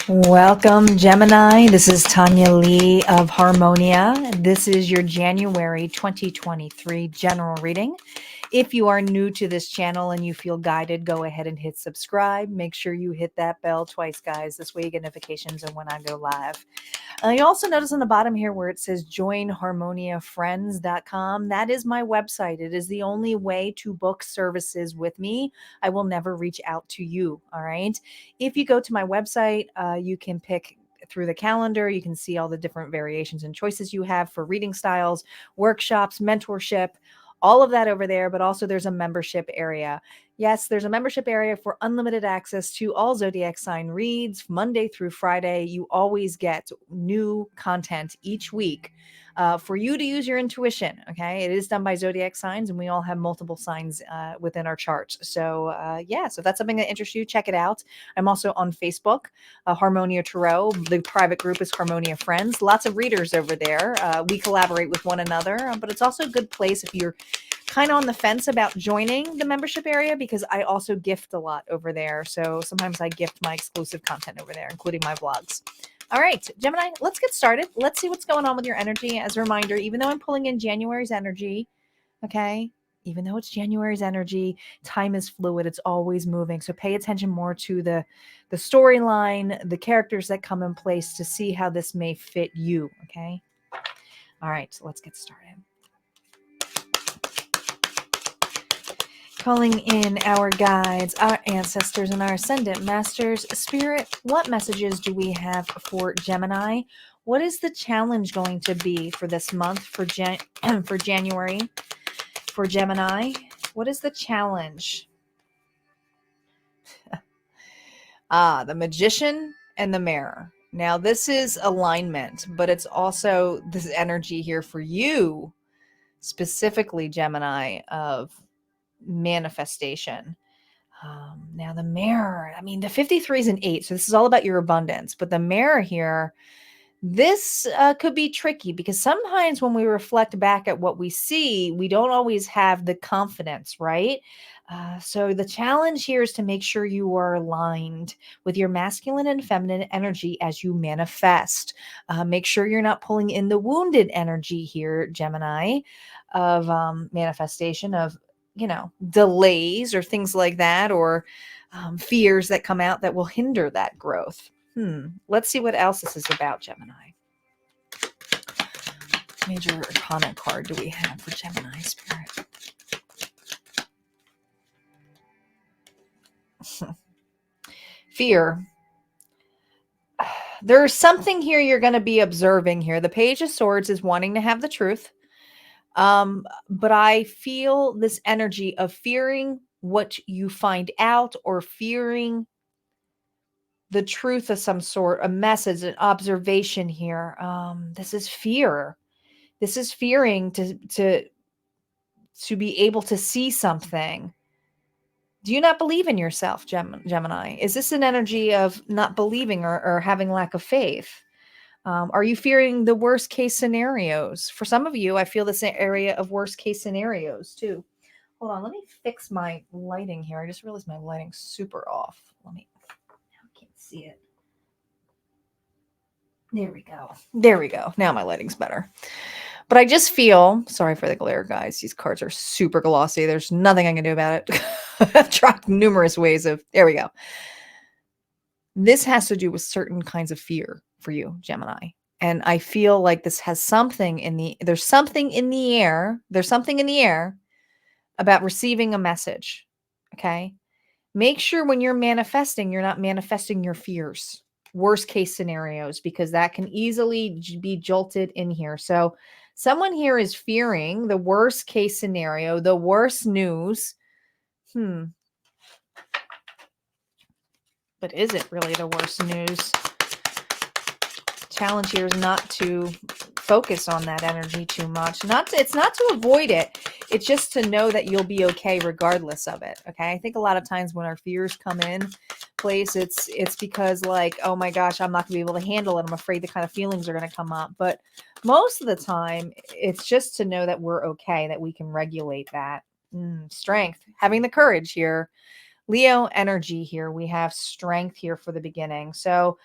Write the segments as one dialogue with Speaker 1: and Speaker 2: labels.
Speaker 1: Welcome, Gemini. This is Tanya Lee of Harmonia. This is your January 2023 general reading. If you are new to this channel and you feel guided, go ahead and hit subscribe. Make sure you hit that bell twice, guys. This way you get notifications of when I go live. You also notice on the bottom here where it says joinharmoniafriends.com. That is my website. It is the only way to book services with me. I will never reach out to you. All right. If you go to my website, you can pick through the calendar. You can see all the different variations and choices you have for reading styles, workshops, mentorship, all of that over there. But also there's a membership area. Yes, there's a membership area for unlimited access to all zodiac sign reads Monday through Friday. You always get new content each week for you to use your intuition. Okay. It is done by zodiac signs, and we all have multiple signs within our charts. So, so if that's something that interests you, check it out. I'm also on Facebook, Harmonia Tarot. The private group is Harmonia Friends. Lots of readers over there. We collaborate with one another, but it's also a good place if you're kind of on the fence about joining the membership area, because I also gift a lot over there. So sometimes I gift my exclusive content over there, including my vlogs. All right, Gemini, let's get started. Let's see what's going on with your energy. As a reminder, even though I'm pulling in January's energy, okay, even though it's January's energy, time is fluid. It's always moving. So pay attention more to the storyline, the characters that come in place to see how this may fit you, okay? All right, so let's get started. Calling in our guides, our ancestors, and our ascendant masters. Spirit, what messages do we have for Gemini? What is the challenge going to be for this month, for January, for Gemini? What is the challenge? The Magician and the Mirror. Now, this is alignment, but it's also this energy here for you, specifically, Gemini, of manifestation. Now the Mirror, I mean, the 53 is an 8, so this is all about your abundance. But the Mirror here, this could be tricky, because sometimes when we reflect back at what we see, we don't always have the confidence, right? So the challenge here is to make sure you are aligned with your masculine and feminine energy as you manifest. Make sure you're not pulling in the wounded energy here, Gemini, of manifestation, of delays or things like that, or fears that come out that will hinder that growth. Let's see what else this is about, Gemini. Major Arcana card do we have for Gemini, Spirit? Fear. There's something here you're going to be observing here. The Page of Swords is wanting to have the truth. But I feel this energy of fearing what you find out, or fearing the truth of some sort, a message, an observation here. This is fear. This is fearing to be able to see something. Do you not believe in yourself, Gemini? Is this an energy of not believing, or having lack of faith? Are you fearing the worst case scenarios? For some of you, I feel this area of worst case scenarios too. Hold on, let me fix my lighting here. I just realized my lighting's super off. I can't see it. There we go. There we go. Now my lighting's better. But I just feel, sorry for the glare, guys. These cards are super glossy. There's nothing I can do about it. I've tried numerous ways of, there we go. This has to do with certain kinds of fear for you, Gemini. And I feel like this has something there's something in the air. There's something in the air about receiving a message. Okay. Make sure when you're manifesting, you're not manifesting your fears, worst case scenarios, because that can easily be jolted in here. So someone here is fearing the worst case scenario, the worst news. But is it really the worst news? Challenge here is not to focus on that energy too much. It's not to avoid it. It's just to know that you'll be okay regardless of it. Okay. I think a lot of times when our fears come in place, it's because, like, oh my gosh, I'm not gonna be able to handle it. I'm afraid the kind of feelings are going to come up. But most of the time, it's just to know that we're okay, that we can regulate that. Strength, having the courage here. Leo energy here. We have strength here for the beginning. So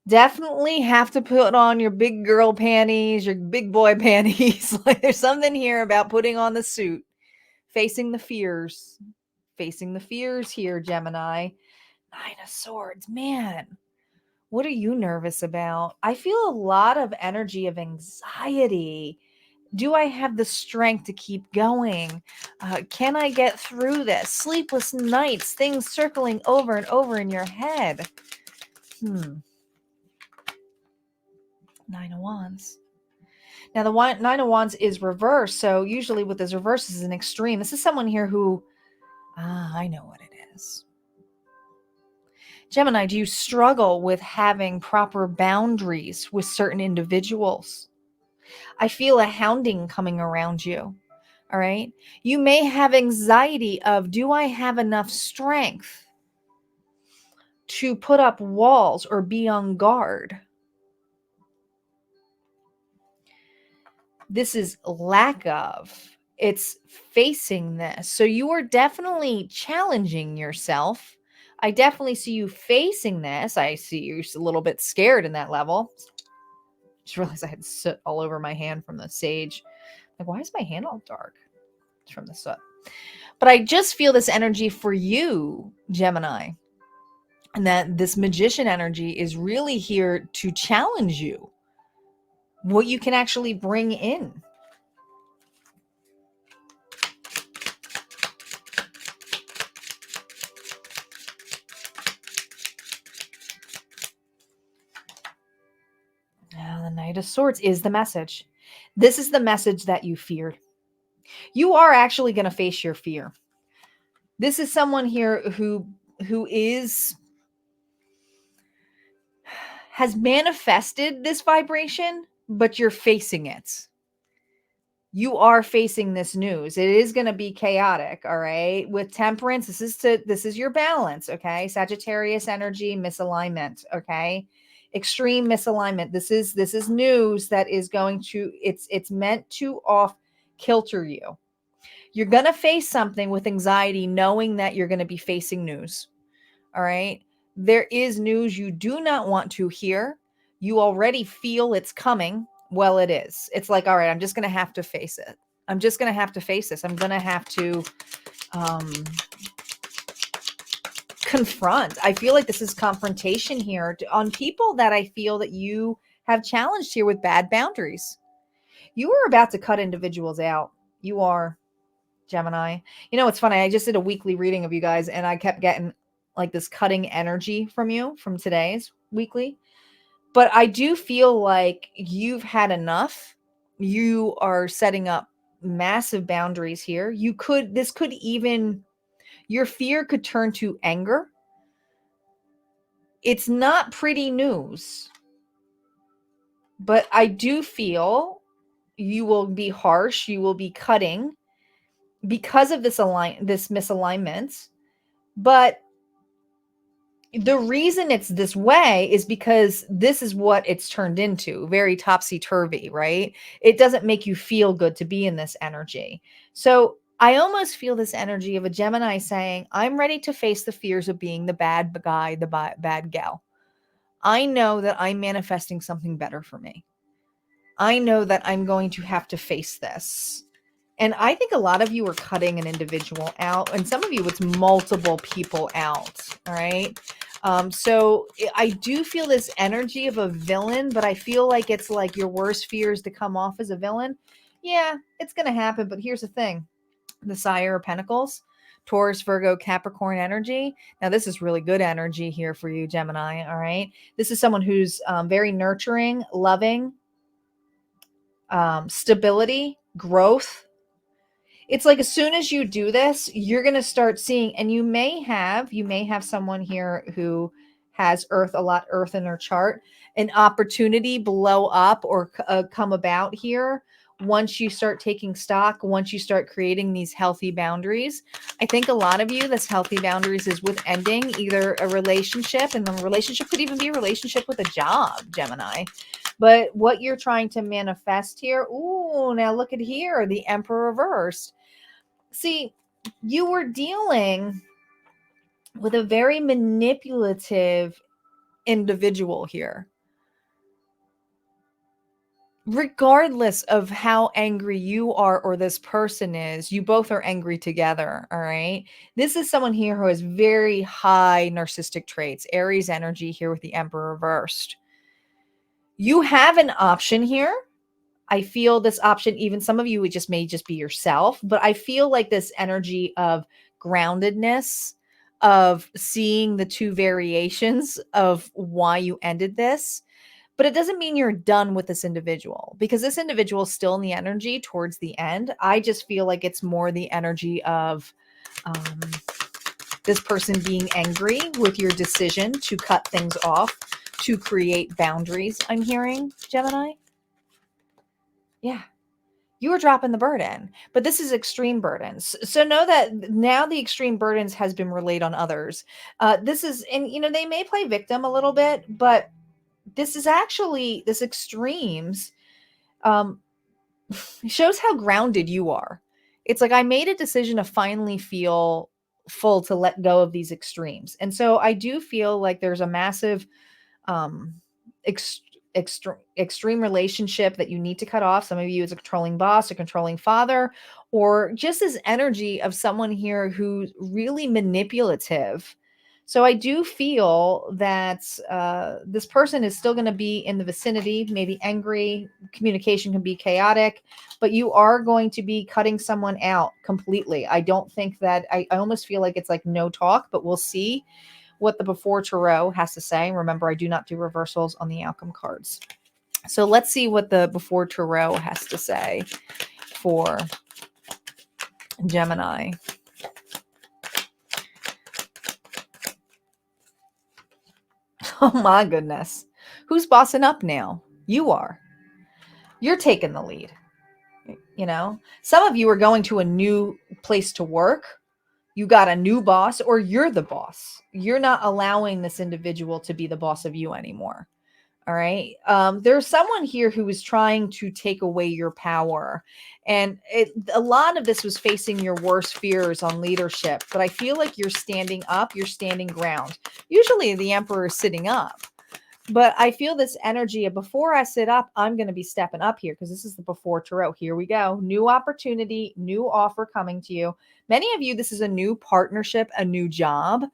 Speaker 1: Definitely have to put on your big girl panties, your big boy panties. Like there's something here about putting on the suit, facing the fears, facing the fears here, Gemini. Nine of Swords, man. What are you nervous about? I feel a lot of energy of anxiety. Do I have the strength to keep going? Can I get through this? Sleepless nights, things circling over and over in your head. Nine of Wands. Now, the Nine of Wands is reversed. So, usually, with this reverse, this is an extreme. This is someone here who, I know what it is. Gemini, do you struggle with having proper boundaries with certain individuals? I feel a hounding coming around you. All right. You may have anxiety of, do I have enough strength to put up walls or be on guard? This is lack of. It's facing this. So you are definitely challenging yourself. I definitely see you facing this. I see you a little bit scared in that level. Just realized I had soot all over my hand from the sage. Like, why is my hand all dark? It's from the soot. But I just feel this energy for you, Gemini. And that this magician energy is really here to challenge you. What you can actually bring in. Now, the Knight of Swords is the message. This is the message that you feared. You are actually going to face your fear. This is someone here who has manifested this vibration, but you're facing it. You are facing this news. It is going to be chaotic, all right? With Temperance, this is your balance, okay? Sagittarius energy, misalignment, okay? Extreme misalignment. This is news that is going to it's meant to off kilter you. You're going to face something with anxiety knowing that you're going to be facing news. All right? There is news you do not want to hear. You already feel it's coming. Well, it is. It's like, all right, I'm just going to have to face it. I'm just going to have to face this. I'm going to have to confront. I feel like this is confrontation here on people that I feel that you have challenged here with bad boundaries. You are about to cut individuals out. You are, Gemini. You know, it's funny. I just did a weekly reading of you guys and I kept getting like this cutting energy from you from today's weekly. But I do feel like you've had enough. You are setting up massive boundaries here. This could even, your fear could turn to anger. It's not pretty news, but I do feel you will be harsh. You will be cutting because of this misalignment. But the reason it's this way is because this is what it's turned into, very topsy-turvy, right? It doesn't make you feel good to be in this energy. So I almost feel this energy of a Gemini saying, I'm ready to face the fears of being the bad guy, the bad gal. I know that I'm manifesting something better for me. I know that I'm going to have to face this. And I think a lot of you are cutting an individual out, and some of you, it's multiple people out. All right. So I do feel this energy of a villain, but I feel like it's like your worst fears to come off as a villain. Yeah, it's going to happen. But here's the thing. The Sire of Pentacles, Taurus, Virgo, Capricorn energy. Now, this is really good energy here for you, Gemini. All right. This is someone who's very nurturing, loving, stability, growth. It's like as soon as you do this, you're going to start seeing, and you may have someone here who has a lot earth in their chart, an opportunity blow up or come about here once you start taking stock, once you start creating these healthy boundaries. I think a lot of you, this healthy boundaries is with ending either a relationship, and the relationship could even be a relationship with a job, Gemini. But what you're trying to manifest here, ooh, now look at here, the Emperor reversed. See, you were dealing with a very manipulative individual here. regardless of how angry you are or this person is, you both are angry together. All right. This is someone here who has very high narcissistic traits, Aries energy here with the Emperor reversed. You have an option here. I feel this option, even some of you, it just may just be yourself, but I feel like this energy of groundedness, of seeing the two variations of why you ended this. But it doesn't mean you're done with this individual, because this individual is still in the energy towards the end. I just feel like it's more the energy of um, this person being angry with your decision to cut things off, to create boundaries. I'm hearing, Gemini. Yeah. You are dropping the burden, but this is extreme burdens. So know that now the extreme burdens has been relayed on others. This is, and they may play victim a little bit, but this is actually this extremes. Um, shows how grounded you are. It's like I made a decision to finally feel full, to let go of these extremes. And so I do feel like there's a massive um extreme relationship that you need to cut off. Some of you, it's a controlling boss, a controlling father, or just this energy of someone here who's really manipulative. So I do feel that this person is still going to be in the vicinity, maybe angry. Communication can be chaotic, but you are going to be cutting someone out completely. I don't think that I almost feel like it's like no talk, but we'll see what the before tarot has to say. Remember, I do not do reversals on the outcome cards. So let's see what the before tarot has to say for Gemini. Oh my goodness. Who's bossing up now? You are. You're taking the lead. Some of you are going to a new place to work. You got a new boss, or you're the boss. You're not allowing this individual to be the boss of you anymore. All right. There's someone here who is trying to take away your power. And a lot of this was facing your worst fears on leadership. But I feel like you're standing up, you're standing ground. Usually the emperor is sitting up. But I feel this energy of before I sit up, I'm going to be stepping up here, because this is the before tarot. Here we go. New opportunity, new offer coming to you. Many of you, this is a new partnership, a new job.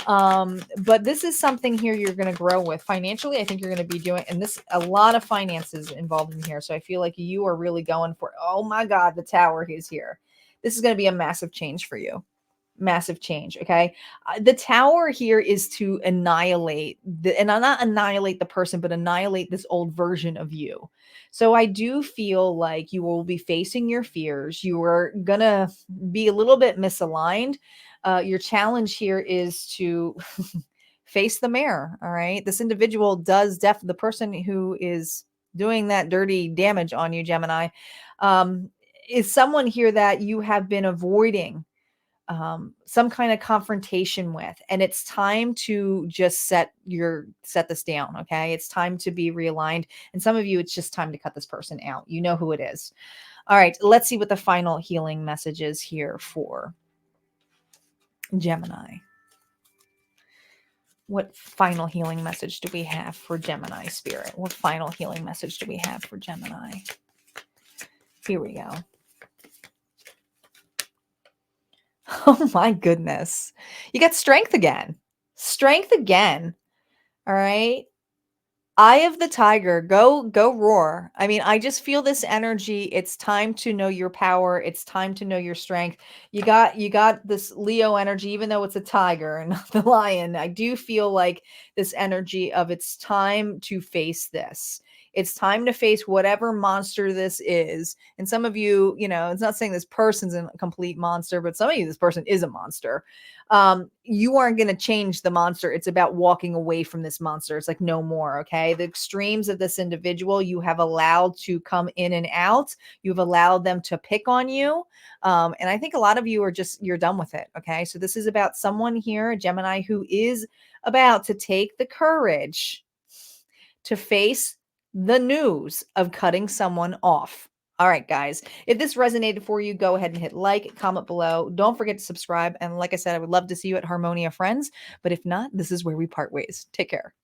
Speaker 1: But this is something here you're going to grow with financially. I think you're going to be doing, and this, a lot of finances involved in here. So I feel like you are really going for, oh my God, the tower is here. This is going to be a massive change for you. Massive change. Okay. The tower here is to annihilate and not annihilate the person, but annihilate this old version of you. So I do feel like you will be facing your fears. You are going to be a little bit misaligned. Your challenge here is to face the mirror. All right. This individual does the person who is doing that dirty damage on you, Gemini, is someone here that you have been avoiding some kind of confrontation with, and it's time to just set this down. Okay. It's time to be realigned. And some of you, it's just time to cut this person out. You know who it is. All right. Let's see what the final healing message is here for Gemini. What final healing message do we have for Gemini spirit? What final healing message do we have for Gemini? Here we go. Oh my goodness. You got strength again. Strength again. All right. Eye of the tiger, go roar. I mean, I just feel this energy. It's time to know your power. It's time to know your strength. You got this Leo energy, even though it's a tiger and not the lion. I do feel like this energy of it's time to face this. It's time to face whatever monster this is. And some of you, it's not saying this person's a complete monster, but some of you, this person is a monster. You aren't going to change the monster. It's about walking away from this monster. It's like no more. Okay. The extremes of this individual you have allowed to come in and out. You've allowed them to pick on you. And I think a lot of you are you're done with it. Okay. So this is about someone here, a Gemini, who is about to take the courage to face the news of cutting someone off. All right, guys, if this resonated for you, go ahead and hit like, comment below. Don't forget to subscribe. And like I said, I would love to see you at Harmonia Friends. But if not, this is where we part ways. Take care.